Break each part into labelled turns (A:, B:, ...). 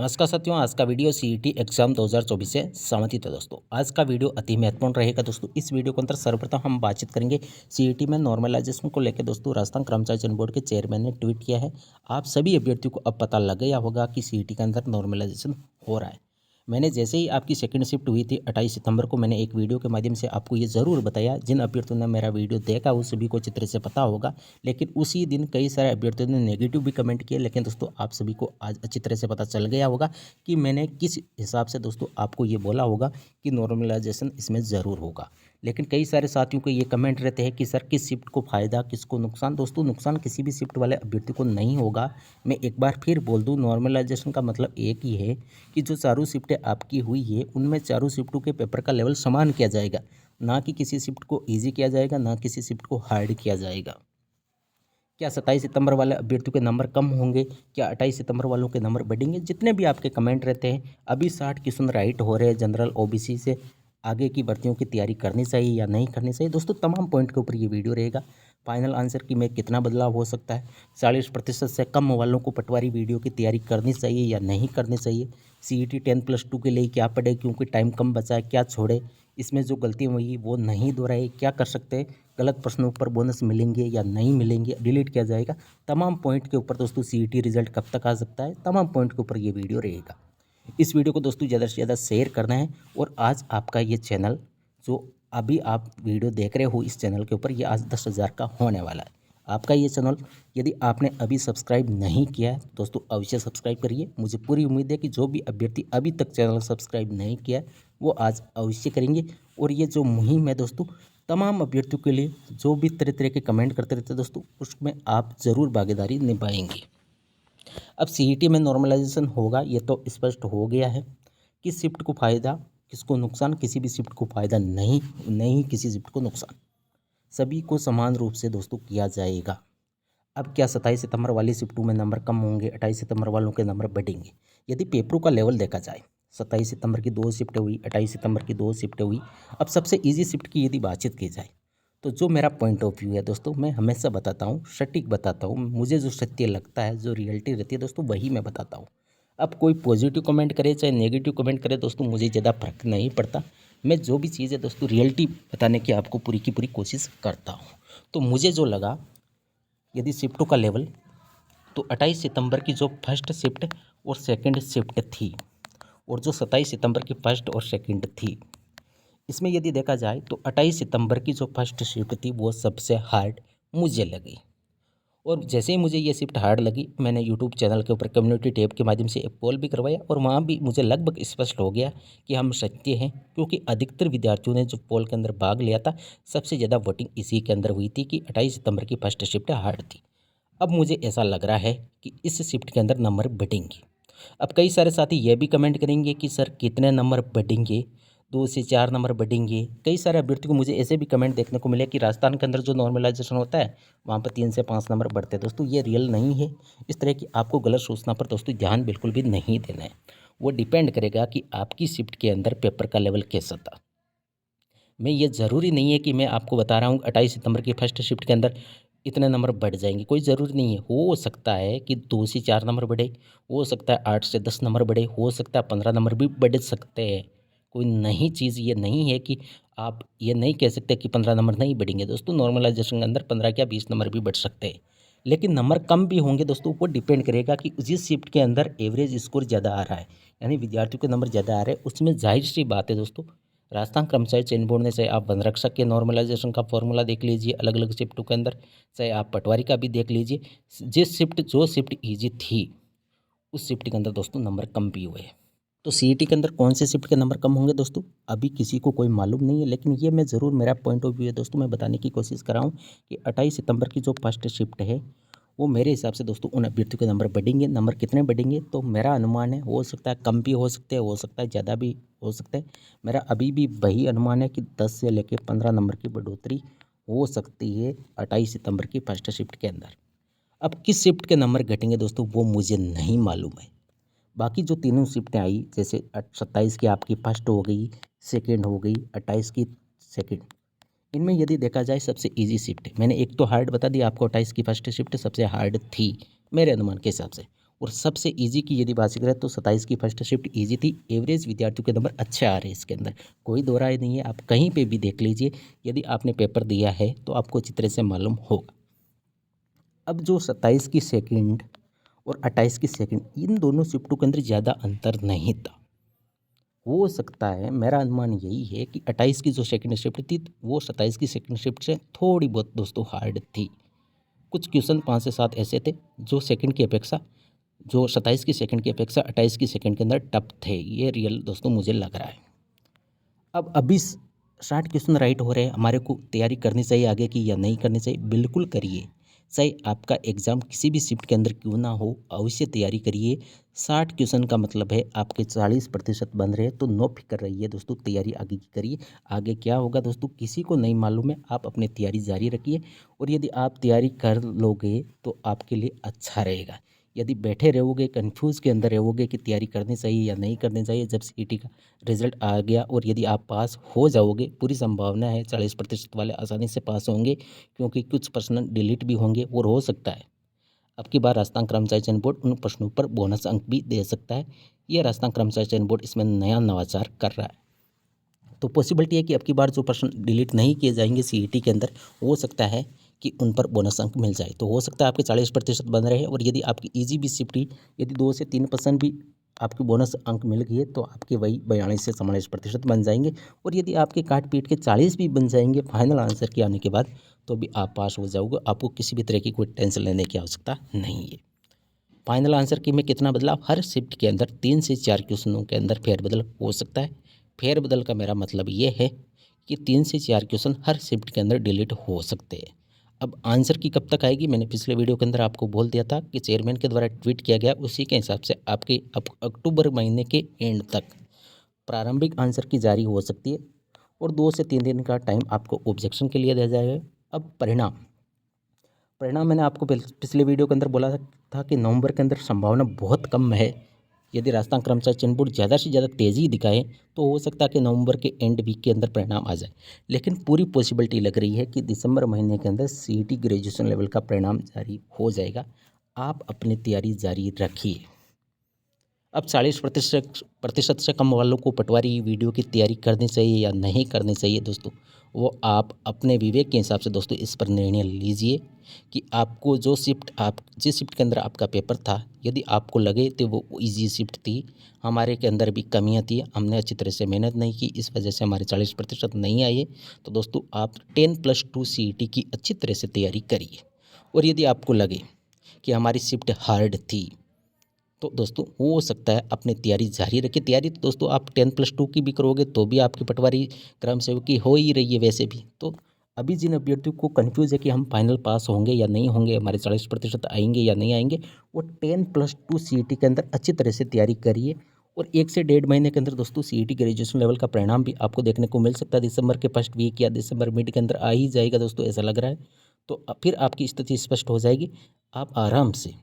A: नमस्कार साथियों, आज का वीडियो सीईटी एग्जाम 2024 से संबंधित है दोस्तों। आज का वीडियो अति महत्वपूर्ण रहेगा दोस्तों। इस वीडियो के अंदर सर्वप्रथम हम बातचीत करेंगे सीईटी में नॉर्मलाइजेशन को लेकर दोस्तों। राजस्थान कर्मचारी चयन बोर्ड के चेयरमैन ने ट्वीट किया है। आप सभी अभ्यर्थियों को अब पता लग गया होगा कि सीईटी के अंदर नॉर्मलाइजेशन हो रहा है। मैंने जैसे ही आपकी सेकंड शिफ्ट हुई थी 28 सितंबर को, मैंने एक वीडियो के माध्यम से आपको ये ज़रूर बताया। जिन अभ्यर्थियों ने मेरा वीडियो देखा उस सभी को अच्छी तरह से पता होगा, लेकिन उसी दिन कई सारे अभ्यर्थियों ने नेगेटिव भी कमेंट किए। लेकिन दोस्तों आप सभी को आज अच्छी तरह से पता चल गया होगा कि मैंने किस हिसाब से दोस्तों आपको ये बोला होगा कि नॉर्मलाइजेशन इसमें ज़रूर होगा। लेकिन कई सारे साथियों को ये कमेंट रहते हैं कि सर किस शिफ्ट को फ़ायदा किसको नुकसान। दोस्तों नुकसान किसी भी शिफ्ट वाले अभ्यर्थी को नहीं होगा। मैं एक बार फिर बोल दूं, नॉर्मलाइजेशन का मतलब एक ही है कि जो चारों शिफ्टें आपकी हुई है उनमें चारों शिफ्टों के पेपर का लेवल समान किया जाएगा, ना कि किसी शिफ्ट को ईजी किया जाएगा, ना किसी शिफ्ट को हार्ड किया जाएगा। क्या 27 सितंबर वाले अभ्यर्थियों के नंबर कम होंगे, क्या 28 सितंबर वालों के नंबर बढ़ेंगे? जितने भी आपके कमेंट रहते हैं, अभी 60% राइट हो रहे हैं। जनरल ओबीसी से आगे की भर्तियों की तैयारी करनी चाहिए या नहीं करनी चाहिए दोस्तों, तमाम पॉइंट के ऊपर ये वीडियो रहेगा। फाइनल आंसर कि में कितना बदलाव हो सकता है, 40% से कम वालों को पटवारी वीडियो की तैयारी करनी चाहिए या नहीं करनी चाहिए, सीईटी 10+2 के लिए क्या पढ़े क्योंकि टाइम कम बचा है, क्या छोड़े, इसमें जो गलती हुई वो नहीं दोहराए, क्या कर सकते हैं, गलत प्रश्नों पर बोनस मिलेंगे या नहीं मिलेंगे, डिलीट किया जाएगा। तमाम पॉइंट के ऊपर दोस्तों सीईटी रिजल्ट कब तक आ सकता है, तमाम पॉइंट के ऊपर ये वीडियो रहेगा। इस वीडियो को दोस्तों ज़्यादा से ज़्यादा शेयर करना है। और आज आपका ये चैनल जो अभी आप वीडियो देख रहे हो, इस चैनल के ऊपर ये आज 10,000 का होने वाला है। आपका ये चैनल यदि आपने अभी सब्सक्राइब नहीं किया है तो दोस्तों अवश्य सब्सक्राइब करिए। मुझे पूरी उम्मीद है कि जो भी अभ्यर्थी अभी तक चैनल सब्सक्राइब नहीं किया है वो आज अवश्य करेंगे। और ये जो मुहिम है दोस्तों, तमाम अभ्यर्थियों के लिए जो भी तरह तरह के कमेंट करते रहते हैं दोस्तों, उसमें आप ज़रूर भागीदारी निभाएंगे। अब सीईटी में नॉर्मलाइजेशन होगा ये तो स्पष्ट हो गया है। किस शिफ्ट को फ़ायदा किसको नुकसान, किसी भी शिफ्ट को फ़ायदा नहीं, नहीं किसी शिफ्ट को नुकसान, सभी को समान रूप से दोस्तों किया जाएगा। अब क्या 27 सितंबर वाली शिफ्टों में नंबर कम होंगे, 28 सितंबर वालों के नंबर बढ़ेंगे? यदि पेपरों का लेवल देखा जाए, 27 सितंबर की 2 शिफ्टें हुई, 28 सितंबर की 2 शिफ्टें हुई। अब सबसे ईजी शिफ्ट की यदि बातचीत की जाए तो जो मेरा पॉइंट ऑफ व्यू है दोस्तों, मैं हमेशा बताता हूँ, सटीक बताता हूँ, मुझे जो सत्य लगता है, जो रियलिटी रहती है दोस्तों, वही मैं बताता हूँ। अब कोई पॉजिटिव कमेंट करे चाहे नेगेटिव कमेंट करे दोस्तों, मुझे ज़्यादा फर्क नहीं पड़ता। मैं जो भी चीज़ है दोस्तों रियलिटी बताने की आपको पूरी की पूरी कोशिश करता हूँ। तो मुझे जो लगा, यदि शिफ्टों का लेवल, तो 28 सितंबर की जो फर्स्ट शिफ्ट और सेकंड शिफ्ट थी, और जो 27 सितंबर की फर्स्ट और सेकंड थी, इसमें यदि देखा जाए तो 28 सितंबर की जो फर्स्ट शिफ्ट थी वो सबसे हार्ड मुझे लगी। और जैसे ही मुझे ये शिफ्ट हार्ड लगी, मैंने यूट्यूब चैनल के ऊपर कम्युनिटी टैब के माध्यम से एक पोल भी करवाया, और वहाँ भी मुझे लगभग स्पष्ट हो गया कि हम सत्य हैं, क्योंकि अधिकतर विद्यार्थियों ने जो पोल के अंदर भाग लिया था, सबसे ज़्यादा वोटिंग इसी के अंदर हुई थी कि 28 सितंबर की फर्स्ट शिफ्ट हार्ड थी। अब मुझे ऐसा लग रहा है कि इस शिफ्ट के अंदर नंबर बढ़ेंगे। अब कई सारे साथी ये भी कमेंट करेंगे कि सर कितने नंबर बढ़ेंगे, 2 से 4 नंबर बढ़ेंगे। कई सारे अभ्यर्थी को मुझे ऐसे भी कमेंट देखने को मिले कि राजस्थान के अंदर जो नॉर्मलाइजेशन होता है वहाँ पर 3 से 5 नंबर बढ़ते हैं। दोस्तों ये रियल नहीं है। इस तरह की आपको गलत सूचना पर दोस्तों ध्यान बिल्कुल भी नहीं देना है। वो डिपेंड करेगा कि आपकी शिफ्ट के अंदर पेपर का लेवल कैसा था। मैं ये ज़रूरी नहीं है कि मैं आपको बता रहा हूँ 28 सितंबर की फर्स्ट शिफ्ट के अंदर इतने नंबर बढ़ जाएंगे, कोई ज़रूरी नहीं है। हो सकता है कि 2 से 4 नंबर बढ़े, हो सकता है 8 से 10 नंबर बढ़े, हो सकता है 15 नंबर भी बढ़ सकते हैं। कोई नई चीज़ ये नहीं है कि आप ये नहीं कह सकते कि 15 नंबर नहीं बढ़ेंगे। दोस्तों नॉर्मलाइजेशन के अंदर 15 क्या 20 नंबर भी बढ़ सकते हैं, लेकिन नंबर कम भी होंगे दोस्तों। वो डिपेंड करेगा कि जिस शिफ्ट के अंदर एवरेज स्कोर ज़्यादा आ रहा है, यानी विद्यार्थियों के नंबर ज़्यादा आ रहे हैं, उसमें जाहिर सी बात है दोस्तों, राजस्थान कर्मचारी चयन बोर्ड ने, चाहे आप वन रक्षक के नॉर्मलाइजेशन का फॉर्मूला देख लीजिए अलग अलग शिफ्टों के अंदर, चाहे आप पटवारी का भी देख लीजिए, जो शिफ्ट ईजी थी उस शिफ्ट के अंदर दोस्तों नंबर कम भी हुए। तो सीईटी के अंदर कौन से शिफ्ट के नंबर कम होंगे दोस्तों, अभी किसी को कोई मालूम नहीं है। लेकिन ये मैं ज़रूर, मेरा पॉइंट ऑफ व्यू है दोस्तों, मैं बताने की कोशिश कर रहा हूँ कि 28 सितंबर की जो फर्स्ट शिफ्ट है वो मेरे हिसाब से दोस्तों उन अभ्यर्थियों के नंबर बढ़ेंगे। नंबर कितने बढ़ेंगे तो मेरा अनुमान है, हो सकता है कम भी हो सकता है ज़्यादा भी हो सकता है। मेरा अभी भी वही अनुमान है कि 10 से लेकर 15 नंबर की बढ़ोतरी हो सकती है 28 सितंबर की फर्स्ट शिफ्ट के अंदर। अब किस शिफ्ट के नंबर घटेंगे दोस्तों वो मुझे नहीं मालूम है। बाकी जो तीनों शिफ्टें आई, जैसे 27 की आपकी फर्स्ट हो गई, सेकंड हो गई, 28 की सेकंड, इनमें यदि देखा जाए सबसे इजी शिफ्ट है, मैंने एक तो हार्ड बता दी आपको, 28 की फर्स्ट शिफ्ट सबसे हार्ड थी मेरे अनुमान के हिसाब से। और सबसे इजी की यदि बात करें तो 27 की फर्स्ट शिफ्ट इजी थी। एवरेज विद्यार्थियों के नंबर अच्छे आ रहे हैं इसके अंदर, कोई दो राय नहीं है। आप कहीं पे भी देख लीजिए, यदि आपने पेपर दिया है तो आपको अच्छी तरह से मालूम होगा। अब जो 27 की सेकंड और 28 की सेकंड, इन दोनों शिफ्टों के अंदर ज़्यादा अंतर नहीं था। हो सकता है, मेरा अनुमान यही है कि 28 की जो सेकंड शिफ्ट थी वो 27 की सेकंड शिफ्ट से थोड़ी बहुत दोस्तों हार्ड थी। कुछ क्वेश्चन 5 से 7 ऐसे थे जो सेकंड की अपेक्षा, जो 27 की सेकंड की अपेक्षा 28 की सेकंड के अंदर टफ थे। ये रियल दोस्तों मुझे लग रहा है। अब अभी 60 क्वेश्चन राइट हो रहे हैं, हमारे को तैयारी करनी चाहिए आगे की या नहीं करनी चाहिए? बिल्कुल करिए। चाहे आपका एग्ज़ाम किसी भी शिफ्ट के अंदर क्यों ना हो, अवश्य तैयारी करिए। 60 क्वेश्चन का मतलब है आपके 40% बन रहे हैं, तो नो फिक्र रहिए दोस्तों, तैयारी आगे की करिए। आगे क्या होगा दोस्तों किसी को नहीं मालूम है, आप अपनी तैयारी जारी रखिए। और यदि आप तैयारी कर लोगे तो आपके लिए अच्छा रहेगा। यदि बैठे रहोगे, कन्फ्यूज़ के अंदर रहोगे कि तैयारी करनी चाहिए या नहीं करनी चाहिए, जब सीईटी का रिजल्ट आ गया और यदि आप पास हो जाओगे, पूरी संभावना है 40% वाले आसानी से पास होंगे, क्योंकि कुछ प्रश्न डिलीट भी होंगे और हो सकता है अब की बार राजस्थान कर्मचारी चयन बोर्ड उन प्रश्नों पर बोनस अंक भी दे सकता है। ये राजस्थान कर्मचारी चयन बोर्ड इसमें नया नवाचार कर रहा है। तो पॉसिबिलिटी है कि अब की बार जो प्रश्न डिलीट नहीं किए जाएंगे सीईटी के अंदर, हो सकता है कि उन पर बोनस अंक मिल जाए। तो हो सकता है आपके 40% बन रहे हैं, और यदि आपकी ईजी भी शिफ्ट यदि 2 से 3% भी आपकी बोनस अंक मिल गए तो आपके वही 42 से 44% बन जाएंगे। और यदि आपके काट पीट के 40 भी बन जाएंगे फाइनल आंसर के आने के बाद, तो भी आप पास हो जाओगे। आपको किसी भी तरह की कोई टेंशन लेने की आवश्यकता नहीं है। फाइनल आंसर की में कितना बदलाव? हर शिफ्ट के अंदर 3 से 4 क्वेश्चनों के अंदर फेरबदल हो सकता है। फेरबदल का मेरा मतलब ये है कि 3 से 4 क्वेश्चन हर शिफ्ट के अंदर डिलीट हो सकते हैं। अब आंसर की कब तक आएगी, मैंने पिछले वीडियो के अंदर आपको बोल दिया था कि चेयरमैन के द्वारा ट्वीट किया गया, उसी के हिसाब से आपके अक्टूबर महीने के एंड तक प्रारंभिक आंसर की जारी हो सकती है, और 2 से 3 दिन का टाइम आपको ऑब्जेक्शन के लिए दिया जाएगा। अब परिणाम परिणाम मैंने आपको पिछले वीडियो के अंदर बोला था कि नवंबर के अंदर संभावना बहुत कम है। यदि राजस्थान कर्मचारी चयन बोर्ड ज़्यादा से ज़्यादा तेज़ी दिखाए तो हो सकता है कि नवंबर के एंड वीक के अंदर परिणाम आ जाए, लेकिन पूरी पॉसिबिलिटी लग रही है कि दिसंबर महीने के अंदर सीईटी ग्रेजुएशन लेवल का परिणाम जारी हो जाएगा। आप अपनी तैयारी जारी रखिए। अब 40% से कम वालों को पटवारी वीडियो की तैयारी करनी चाहिए या नहीं करनी चाहिए दोस्तों, वो आप अपने विवेक के हिसाब से दोस्तों इस पर निर्णय लीजिए कि आपको जो शिफ्ट, आप जिस शिफ्ट के अंदर आपका पेपर था, यदि आपको लगे तो वो इजी शिफ्ट थी, हमारे के अंदर भी कमियां थी, हमने अच्छी तरह से मेहनत नहीं की, इस वजह से हमारे 40% नहीं आए, तो दोस्तों आप 10+2 सीईटी की अच्छी तरह से तैयारी करिए। और यदि आपको लगे कि हमारी शिफ्ट हार्ड थी, तो दोस्तों हो सकता है अपनी तैयारी जारी रखिए। तैयारी तो दोस्तों आप 10+2 की भी करोगे तो भी आपकी पटवारी क्रम सेवकी हो ही रही है वैसे भी। तो अभी जिन अभ्यर्थियों को कन्फ्यूज़ है कि हम फाइनल पास होंगे या नहीं होंगे, हमारे 40% आएंगे या नहीं आएंगे, वो 10+2 सीईटी के अंदर अच्छी तरह से तैयारी करिए। और 1 से 1.5 महीने के अंदर दोस्तों सीईटी ग्रेजुएशन लेवल का परिणाम भी आपको देखने को मिल सकता है। दिसंबर के फर्स्ट वीक या दिसंबर मिड के अंदर आ ही जाएगा दोस्तों, ऐसा लग रहा है। तो फिर आपकी स्थिति स्पष्ट हो जाएगी। आप आराम से,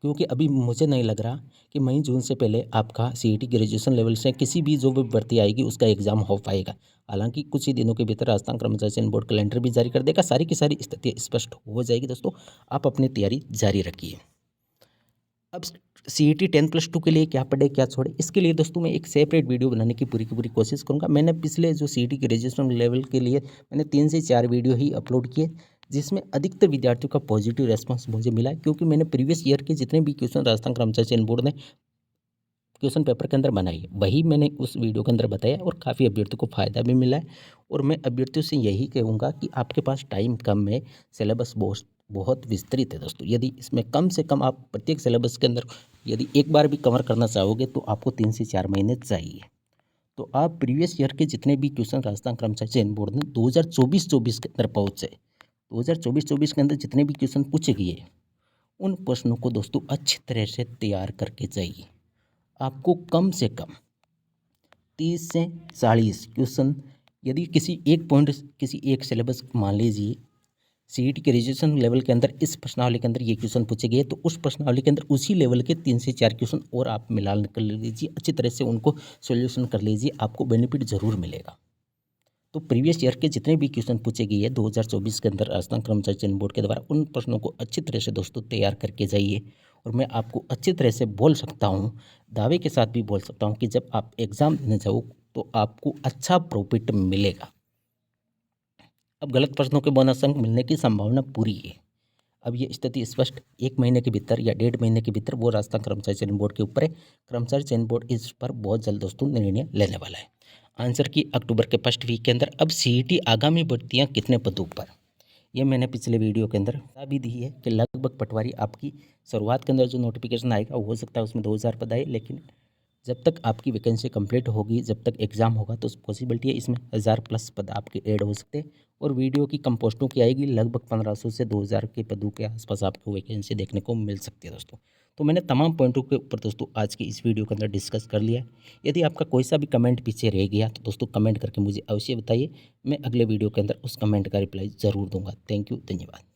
A: क्योंकि अभी मुझे नहीं लग रहा कि मई जून से पहले आपका सीईटी ग्रेजुएशन लेवल से किसी भी जो भी भर्ती आएगी उसका एग्ज़ाम हो पाएगा। हालांकि कुछ ही दिनों के भीतर राजस्थान कर्मचारी चयन बोर्ड कैलेंडर भी जारी कर देगा, सारी की सारी स्थिति स्पष्ट हो जाएगी दोस्तों। आप अपनी तैयारी जारी रखिए। अब सीईटी 10+2 के लिए क्या पढ़े क्या छोड़े, इसके लिए दोस्तों मैं एक सेपरेट वीडियो बनाने की पूरी कोशिश करूंगा। मैंने पिछले जो सीईटी ग्रेजुएशन लेवल के लिए मैंने 3 से 4 वीडियो ही अपलोड किए, जिसमें अधिकतर विद्यार्थियों का पॉजिटिव रेस्पॉन्स मुझे मिला, क्योंकि मैंने प्रीवियस ईयर के जितने भी क्वेश्चन राजस्थान कर्मचारी चयन बोर्ड ने क्वेश्चन पेपर के अंदर बनाई है वही मैंने उस वीडियो के अंदर बताया, और काफ़ी अभ्यर्थियों को फ़ायदा भी मिला है। और मैं अभ्यर्थियों से यही कहूँगा कि आपके पास टाइम कम है, सिलेबस बहुत विस्तृत है दोस्तों। यदि इसमें कम से कम आप प्रत्येक सिलेबस के अंदर यदि एक बार भी कवर करना चाहोगे तो आपको 3 से 4 महीने चाहिए। तो आप प्रीवियस ईयर के जितने भी क्वेश्चन राजस्थान कर्मचारी चयन बोर्ड ने 2024-24 के अंदर पहुँचे, 2024-24 के अंदर जितने भी क्वेश्चन पूछे गए, उन प्रश्नों को दोस्तों अच्छी तरह से तैयार करके जाइए। आपको कम से कम 30 से 40 क्वेश्चन, यदि किसी एक पॉइंट, किसी एक सिलेबस, मान लीजिए सीईटी ग्रेजुएशन लेवल के अंदर इस प्रश्नावली के अंदर ये क्वेश्चन पूछे गए, तो उस प्रश्नावली के अंदर उसी लेवल के 3 से 4 क्वेश्चन और आप मिलान कर लीजिए, अच्छी तरह से उनको सॉल्यूशन कर लीजिए, आपको बेनिफिट ज़रूर मिलेगा। तो प्रीवियस ईयर के जितने भी क्वेश्चन पूछे गए हैं 2024 के अंदर राजस्थान कर्मचारी चयन बोर्ड के द्वारा, उन प्रश्नों को अच्छी तरह से दोस्तों तैयार करके जाइए। और मैं आपको अच्छी तरह से बोल सकता हूँ, दावे के साथ भी बोल सकता हूँ कि जब आप एग्ज़ाम देने जाओ तो आपको अच्छा प्रॉफिट मिलेगा। अब गलत प्रश्नों के बोनस अंक मिलने की संभावना पूरी है। अब ये स्थिति स्पष्ट 1 महीने के भीतर या 1.5 महीने के भीतर वो राजस्थान कर्मचारी चयन बोर्ड के ऊपर है। कर्मचारी चयन बोर्ड इस पर बहुत जल्द दोस्तों निर्णय लेने वाला है। आंसर की अक्टूबर के फर्स्ट वीक के अंदर। अब सीईटी आगामी भर्तियाँ कितने पदों पर, ये मैंने पिछले वीडियो के अंदर बता भी दी है कि लगभग पटवारी आपकी शुरुआत के अंदर जो नोटिफिकेशन आएगा वो हो सकता है उसमें 2000 पद आए, लेकिन जब तक आपकी वैकेंसी कंप्लीट होगी, जब तक एग्ज़ाम होगा तो पॉसिबिलिटी है इसमें 1000+ पद आपके ऐड हो सकते हैं। और वीडियो की कम पोस्टों की आएगी, लगभग 1500 से 2000 के पदों के आसपास आपको वैकेंसी देखने को मिल सकती है दोस्तों। तो मैंने तमाम पॉइंटों के ऊपर दोस्तों आज की इस वीडियो के अंदर डिस्कस कर लिया है। यदि आपका कोई सा भी कमेंट पीछे रह गया तो दोस्तों कमेंट करके मुझे अवश्य बताइए, मैं अगले वीडियो के अंदर उस कमेंट का रिप्लाई ज़रूर दूंगा। थैंक यू, धन्यवाद।